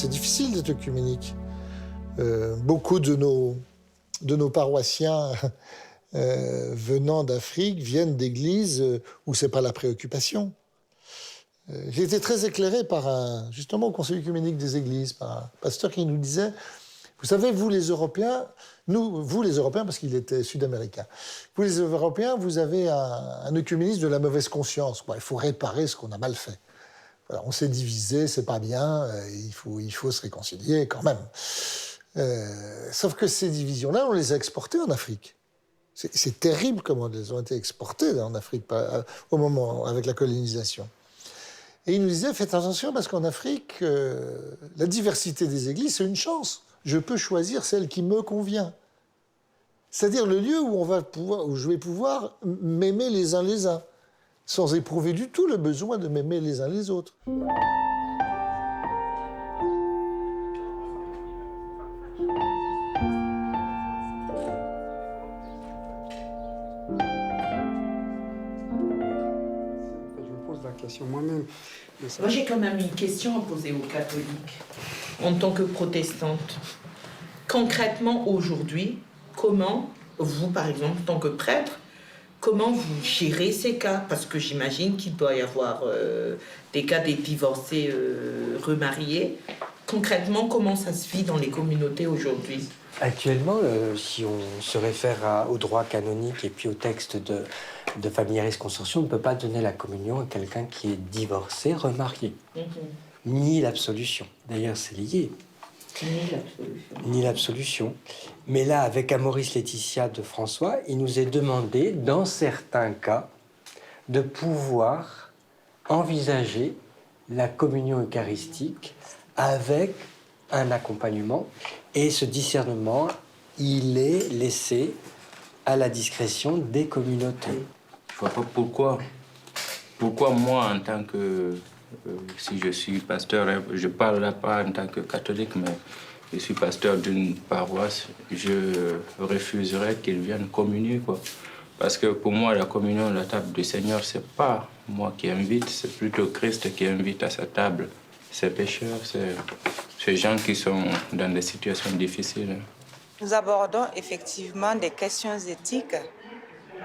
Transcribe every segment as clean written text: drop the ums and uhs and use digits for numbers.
c'est difficile d'être œcuménique. Beaucoup de nos paroissiens venant d'Afrique viennent d'églises où c'est pas la préoccupation. J'ai été très éclairé justement au Conseil œcuménique des églises, par un pasteur qui nous disait, vous savez, vous les Européens, parce qu'il était sud-américain, vous les Européens, vous avez un œcuménisme de la mauvaise conscience. Il faut réparer ce qu'on a mal fait. Voilà, on s'est divisé, c'est pas bien, il faut se réconcilier quand même. Sauf que ces divisions-là, on les a exportées en Afrique. C'est terrible comment elles ont été exportées en Afrique au moment avec la colonisation. Et il nous disait, faites attention parce qu'en Afrique, la diversité des églises, c'est une chance. Je peux choisir celle qui me convient. C'est-à-dire le lieu où je vais pouvoir m'aimer les uns les uns, sans éprouver du tout le besoin de m'aimer les uns les autres. Moi-même. Moi, j'ai quand même une question à poser aux catholiques, en tant que protestante. Concrètement, aujourd'hui, comment, vous, par exemple, en tant que prêtre, comment vous gérez ces cas? Parce que j'imagine qu'il doit y avoir des cas des divorcés remariés. Concrètement, comment ça se vit dans les communautés aujourd'hui? Actuellement, si on se réfère au droit canonique et puis au texte de familiaris consortium, on ne peut pas donner la communion à quelqu'un qui est divorcé, remarié. Ni l'absolution. D'ailleurs, c'est lié. Ni l'absolution. Mais là, avec Amoris Laetitia de François, il nous est demandé, dans certains cas, de pouvoir envisager la communion eucharistique avec un accompagnement. Et ce discernement, il est laissé à la discrétion des communautés. Je ne vois pas pourquoi moi, en tant que... si je suis pasteur, je ne parle là pas en tant que catholique, mais je suis pasteur d'une paroisse, je refuserais qu'ils viennent communier, quoi. Parce que pour moi, la communion, la table du Seigneur, c'est pas moi qui invite, c'est plutôt Christ qui invite à sa table ces pécheurs, ces gens qui sont dans des situations difficiles. Nous abordons effectivement des questions éthiques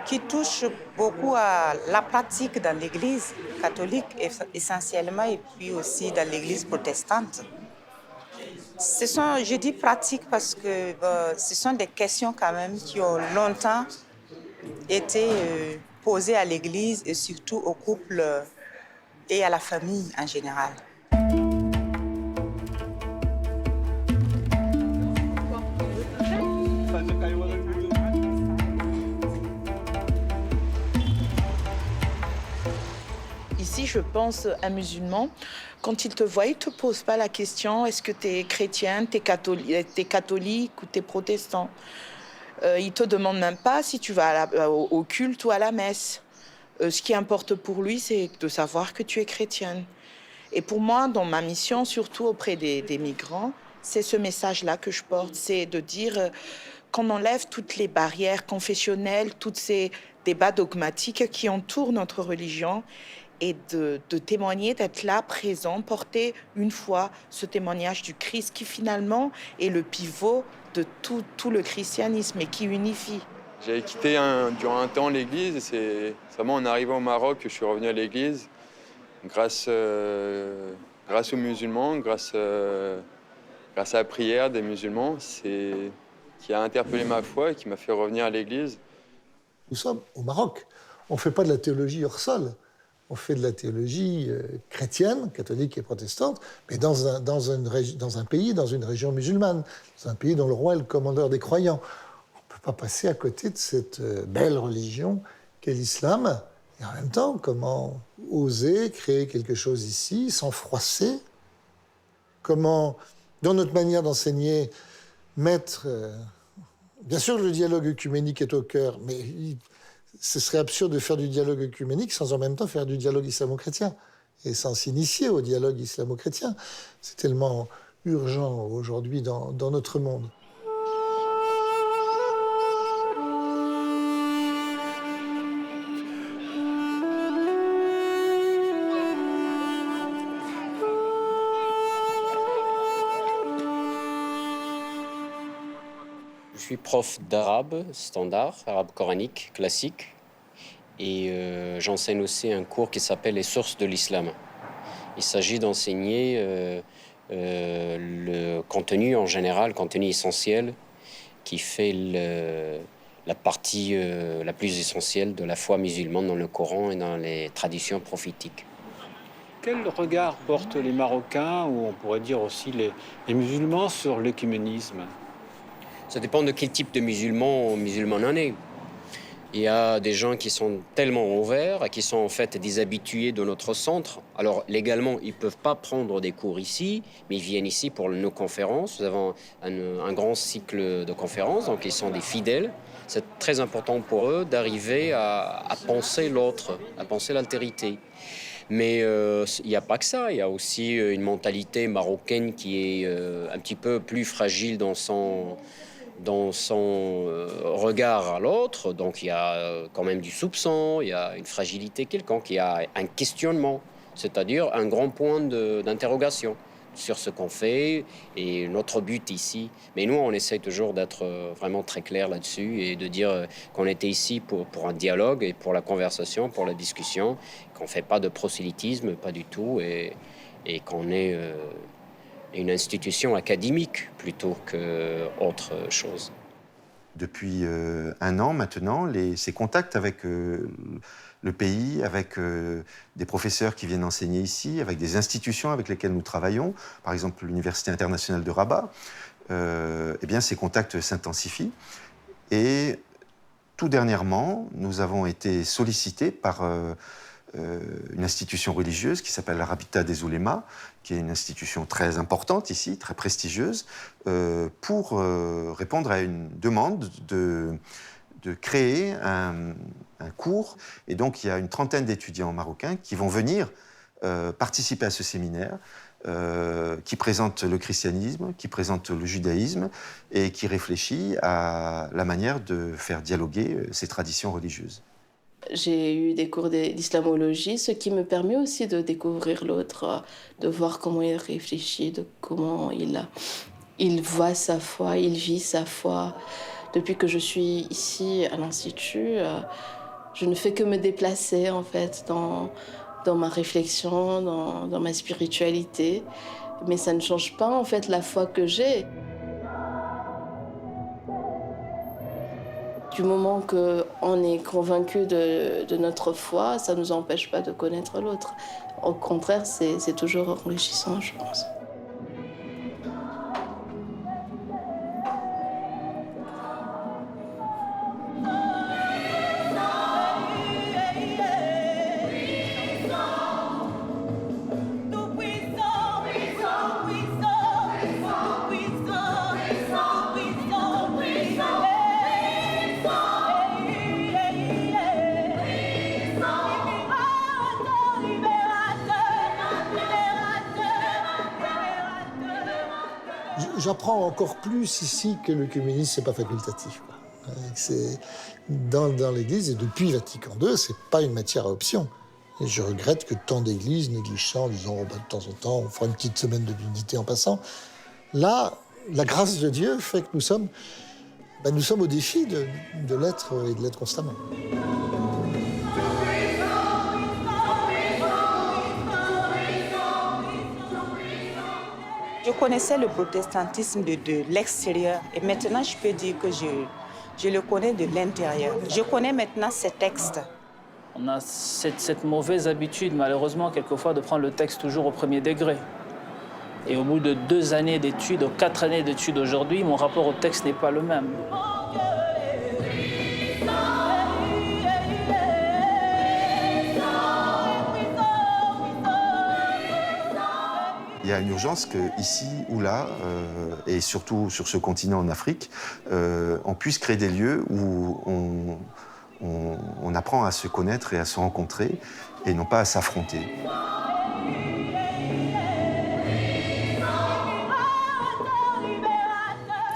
qui touchent beaucoup à la pratique dans l'Église catholique essentiellement et puis aussi dans l'Église protestante. Je dis pratiques parce que ce sont des questions quand même qui ont longtemps été posées à l'Église et surtout au couple et à la famille en général. Ici, je pense, un musulman, quand il te voit, il ne te pose pas la question, est-ce que tu es chrétienne, tu es catholique ou tu es protestant. Il ne te demande même pas si tu vas au culte ou à la messe. Ce qui importe pour lui, c'est de savoir que tu es chrétienne. Et pour moi, dans ma mission, surtout auprès des migrants, c'est ce message-là que je porte, c'est de dire qu'on enlève toutes les barrières confessionnelles, tous ces débats dogmatiques qui entourent notre religion, et de témoigner, d'être là, présent, porter une fois ce témoignage du Christ qui finalement est le pivot de tout le christianisme et qui unifie. J'ai quitté durant un temps l'église et c'est seulement en arrivant au Maroc que je suis revenu à l'église grâce aux musulmans, grâce à la prière des musulmans, qui a interpellé ma foi et qui m'a fait revenir à l'église. Nous sommes au Maroc. On ne fait pas de la théologie hors sol. On fait de la théologie chrétienne, catholique et protestante, mais dans un pays, dans une région musulmane, dans un pays dont le roi est le commandeur des croyants. On ne peut pas passer à côté de cette belle religion qu'est l'islam. Et en même temps, comment oser créer quelque chose ici sans froisser? Comment, dans notre manière d'enseigner, mettre... bien sûr, le dialogue œcuménique est au cœur, mais... ce serait absurde de faire du dialogue œcuménique sans en même temps faire du dialogue islamo-chrétien et sans s'initier au dialogue islamo-chrétien. C'est tellement urgent aujourd'hui dans notre monde. Je suis prof d'arabe standard, arabe coranique, classique. Et j'enseigne aussi un cours qui s'appelle « Les sources de l'islam ». Il s'agit d'enseigner le contenu en général, le contenu essentiel, qui fait la partie la plus essentielle de la foi musulmane dans le Coran et dans les traditions prophétiques. Quel regard portent les Marocains, ou on pourrait dire aussi les musulmans, sur l'œcuménisme? Ça dépend de quel type de musulman on est. Il y a des gens qui sont tellement ouverts et qui sont en fait des habitués de notre centre. Alors légalement, ils ne peuvent pas prendre des cours ici, mais ils viennent ici pour nos conférences. Nous avons un grand cycle de conférences, donc ils sont des fidèles. C'est très important pour eux d'arriver à penser l'autre, à penser l'altérité. Mais il n'y a pas que ça, il y a aussi une mentalité marocaine qui est un petit peu plus fragile dans son regard à l'autre. Donc il y a quand même du soupçon, il y a une fragilité quelconque, il y a un questionnement, c'est-à-dire un grand point d'interrogation sur ce qu'on fait et notre but ici. Mais nous, on essaie toujours d'être vraiment très clair là-dessus et de dire qu'on était ici pour un dialogue et pour la conversation, pour la discussion, qu'on ne fait pas de prosélytisme, pas du tout, et qu'on est une institution académique plutôt qu'autre chose. Depuis un an maintenant, ces contacts avec le pays, avec des professeurs qui viennent enseigner ici, avec des institutions avec lesquelles nous travaillons, par exemple l'Université internationale de Rabat, eh bien, ces contacts s'intensifient. Et tout dernièrement, nous avons été sollicités par une institution religieuse qui s'appelle la Rabita des Oulémas, qui est une institution très importante ici, très prestigieuse, pour répondre à une demande de créer un cours. Et donc, il y a une trentaine d'étudiants marocains qui vont venir participer à ce séminaire, qui présente le christianisme, qui présente le judaïsme et qui réfléchit à la manière de faire dialoguer ces traditions religieuses. J'ai eu des cours d'islamologie, ce qui me permet aussi de découvrir l'autre, de voir comment il réfléchit, de comment il voit sa foi, il vit sa foi. Depuis que je suis ici à l'Institut, je ne fais que me déplacer en fait dans ma réflexion, dans ma spiritualité. Mais ça ne change pas en fait la foi que j'ai. Du moment qu'on est convaincu de notre foi, ça ne nous empêche pas de connaître l'autre. Au contraire, c'est toujours enrichissant, je pense. J'apprends encore plus ici que l'œcuménisme, c'est pas facultatif. C'est dans l'Église, et depuis Vatican II, c'est pas une matière à option. Et je regrette que tant d'églises négligent ça en disant de temps en temps, on fera une petite semaine de l'unité en passant. Là, la grâce de Dieu fait que nous sommes au défi de l'être et de l'être constamment. Je connaissais le protestantisme de l'extérieur et maintenant je peux dire que je le connais de l'intérieur. Je connais maintenant ces textes. On a cette mauvaise habitude, malheureusement, quelquefois, de prendre le texte toujours au premier degré. Et au bout de 2 années d'études, ou 4 années d'études aujourd'hui, mon rapport au texte n'est pas le même. Il y a une urgence qu'ici ou là, et surtout sur ce continent en Afrique, on puisse créer des lieux où on apprend à se connaître et à se rencontrer, et non pas à s'affronter.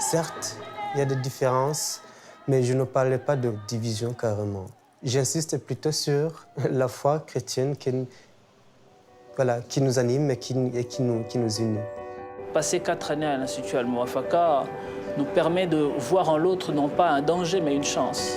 Certes, il y a des différences, mais je ne parlais pas de division carrément. J'insiste plutôt sur la foi chrétienne qui nous anime et qui nous unit. Passer 4 années à l'Institut Al-Mouafaka, nous permet de voir en l'autre non pas un danger mais une chance.